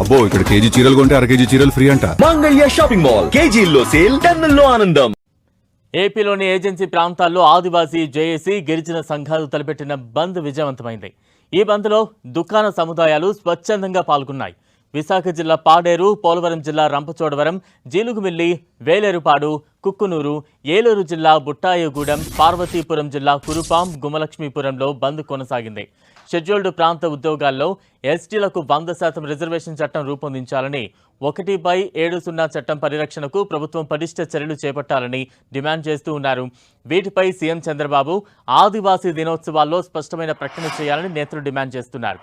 అబ్బో ఇక్కడ కేజీ చీరలు కొంటే అర కేజీ చీరలు ఫ్రీ అంట. మంగళ్య షాపింగ్ మాల్ కేజీల్లో సేల్, టన్నుల్లో ఆనందం. ఏపీలోని ఏజెన్సీ ప్రాంతాల్లో ఆదివాసీ జేఏసీ గిరిజన సంఘాలు తలపెట్టిన బంద్ విజయవంతమైంది. ఈ బంద్లో దుకాణ సముదాయాలు స్వచ్ఛందంగా పాల్గొన్నాయి. విశాఖ జిల్లా పాడేరు, పోలవరం జిల్లా రంపచోడవరం, జీలుగుమిల్లి, వేలేరుపాడు, కుక్కునూరు, ఏలూరు జిల్లా బుట్టాయగూడెం, పార్వతీపురం జిల్లా కురుపాం, గుమలక్ష్మీపురంలో బంద్ కొనసాగింది. షెడ్యూల్డ్ ప్రాంత ఉద్యోగాల్లో ఎస్టీలకు 100% రిజర్వేషన్ చట్టం రూపొందించాలని, 1/70 చట్టం పరిరక్షణకు ప్రభుత్వం పటిష్ట చర్యలు చేపట్టాలని డిమాండ్ చేస్తూ ఉన్నారు. వీటిపై సీఎం చంద్రబాబు ఆదివాసీ దినోత్సవాల్లో స్పష్టమైన ప్రకటన చేయాలని నేతలు డిమాండ్ చేస్తున్నారు.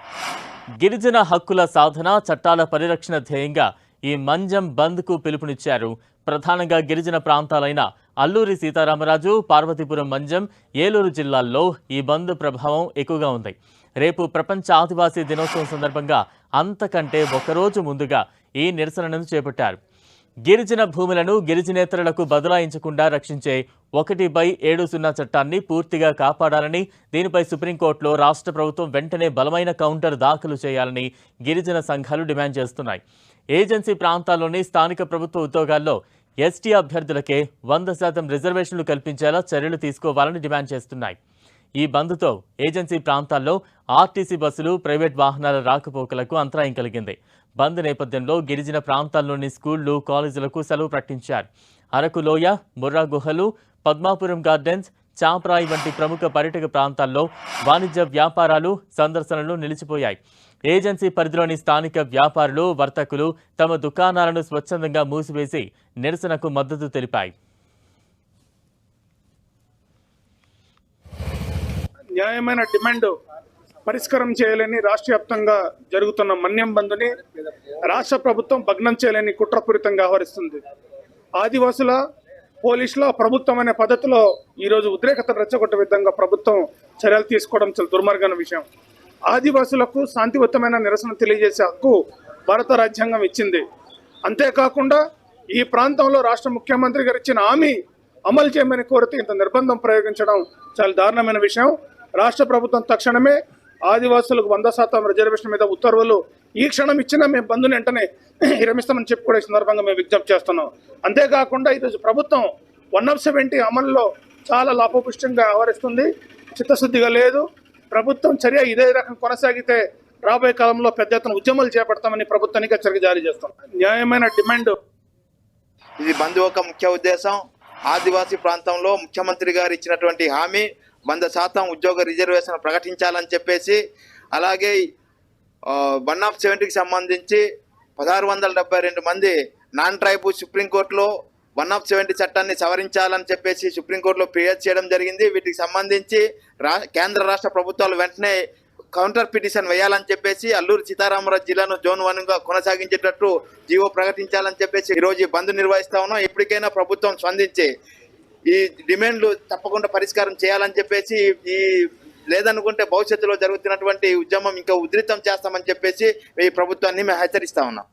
గిరిజన హక్కుల సాధన, చట్టాల పరిరక్షణ ధ్యేయంగా ఈ మంజం బంద్కు పిలుపునిచ్చారు. ప్రధానంగా గిరిజన ప్రాంతాలైన అల్లూరి సీతారామరాజు, పార్వతీపురం మంజం, ఏలూరు జిల్లాల్లో ఈ బంద్ ప్రభావం ఎక్కువగా ఉంది. రేపు ప్రపంచ ఆదివాసీ దినోత్సవం సందర్భంగా అంతకంటే ఒకరోజు ముందుగా ఈ నిరసనను చేపట్టారు. గిరిజన భూములను గిరిజనేతరులకు బదలాయించకుండా రక్షించే 1/70 చట్టాన్ని పూర్తిగా కాపాడాలని, దీనిపై సుప్రీంకోర్టులో రాష్ట్ర ప్రభుత్వం వెంటనే బలమైన కౌంటర్ దాఖలు చేయాలని గిరిజన సంఘాలు డిమాండ్ చేస్తున్నాయి. ఏజెన్సీ ప్రాంతాల్లోని స్థానిక ప్రభుత్వ ఉద్యోగాల్లో ఎస్టీ అభ్యర్థులకే 100% రిజర్వేషన్లు కల్పించేలా చర్యలు తీసుకోవాలని డిమాండ్ చేస్తున్నాయి. ఈ బంద్తో ఏజెన్సీ ప్రాంతాల్లో ఆర్టీసీ బస్సులు, ప్రైవేట్ వాహనాల రాకపోకలకు అంతరాయం కలిగింది. బంద్ నేపథ్యంలో గిరిజన ప్రాంతాల్లోని స్కూళ్లు, కాలేజీలకు సెలవు ప్రకటించారు. అరకు లోయ, ముర్రా గుహలు, పద్మాపురం గార్డెన్స్, చాప్రాయి వంటి ప్రముఖ పర్యాటక ప్రాంతాల్లో వాణిజ్య వ్యాపారాలు, సందర్శనలు నిలిచిపోయాయి. ఏజెన్సీ పరిధిలోని స్థానిక వ్యాపారులు, వర్తకులు తమ దుకాణాలను స్వచ్ఛందంగా మూసివేసి నిరసనకు మద్దతు తెలిపాయి. న్యాయమైన డిమాండ్ పరిష్కారం చేయాలని రాష్ట్ర వ్యాప్తంగా జరుగుతున్న మన్యం బంద్ని రాష్ట్ర ప్రభుత్వం భగ్నం చేయాలని కుట్రపూరితంగా వ్యవహరిస్తుంది. ఆదివాసుల, పోలీసుల, ప్రభుత్వం అనే పద్ధతిలో ఈరోజు ఉద్రేకతను రెచ్చగొట్టే విధంగా ప్రభుత్వం చర్యలు తీసుకోవడం చాలా దుర్మార్గమైన విషయం. ఆదివాసులకు శాంతియుతమైన నిరసన తెలియజేసే హక్కు భారత రాజ్యాంగం ఇచ్చింది. అంతేకాకుండా ఈ ప్రాంతంలో రాష్ట్ర ముఖ్యమంత్రి గారు ఇచ్చిన హామీ అమలు చేయమని కోరితే ఇంత నిర్బంధం ప్రయోగించడం చాలా దారుణమైన విషయం. రాష్ట్ర ప్రభుత్వం తక్షణమే ఆదివాసులకు 100% రిజర్వేషన్ మీద ఉత్తర్వులు ఈ క్షణం ఇచ్చినా మేము బంధుని వెంటనే విరమిస్తామని చెప్పి కూడా ఈ సందర్భంగా మేము విజ్ఞప్తి చేస్తున్నాం. అంతేకాకుండా ఈరోజు ప్రభుత్వం 170 అమల్లో చాలా లాభపుష్టంగా వ్యవహరిస్తుంది, చిత్తశుద్ధిగా లేదు. ప్రభుత్వం చర్య ఇదే రకం కొనసాగితే రాబోయే కాలంలో పెద్ద ఎత్తున ఉద్యమాలు చేపడతామని ప్రభుత్వానికి హెచ్చరిక జారీ చేస్తాం. న్యాయమైన డిమాండ్ ఇది బంద్ యొక్క ముఖ్య ఉద్దేశం. ఆదివాసీ ప్రాంతంలో ముఖ్యమంత్రి గారు ఇచ్చినటువంటి హామీ 100% ఉద్యోగ రిజర్వేషన్ ప్రకటించాలని చెప్పేసి, అలాగే 170కి సంబంధించి 1672 మంది నాన్ ట్రైబు సుప్రీంకోర్టులో 170 చట్టాన్ని సవరించాలని చెప్పేసి సుప్రీంకోర్టులో ఫిర్యాదు చేయడం జరిగింది. వీటికి సంబంధించి కేంద్ర రాష్ట్ర ప్రభుత్వాలు వెంటనే కౌంటర్ పిటిషన్ వేయాలని చెప్పేసి అల్లూరి సీతారామరాజు జిల్లాను జోన్ 1గా కొనసాగించేటట్టు జీవో ప్రకటించాలని చెప్పేసి ఈరోజు బంద్ నిర్వహిస్తా ఉన్నాం. ఎప్పటికైనా ప్రభుత్వం స్పందించి ఈ డిమాండ్లు తప్పకుండా పరిష్కారం చేయాలని చెప్పేసి, ఈ లేదనుకుంటే భవిష్యత్తులో జరుగుతున్నటువంటి ఉద్యమం ఇంకా ఉధృతం చేస్తామని చెప్పేసి ఈ ప్రభుత్వాన్ని మేము హెచ్చరిస్తా ఉన్నాం.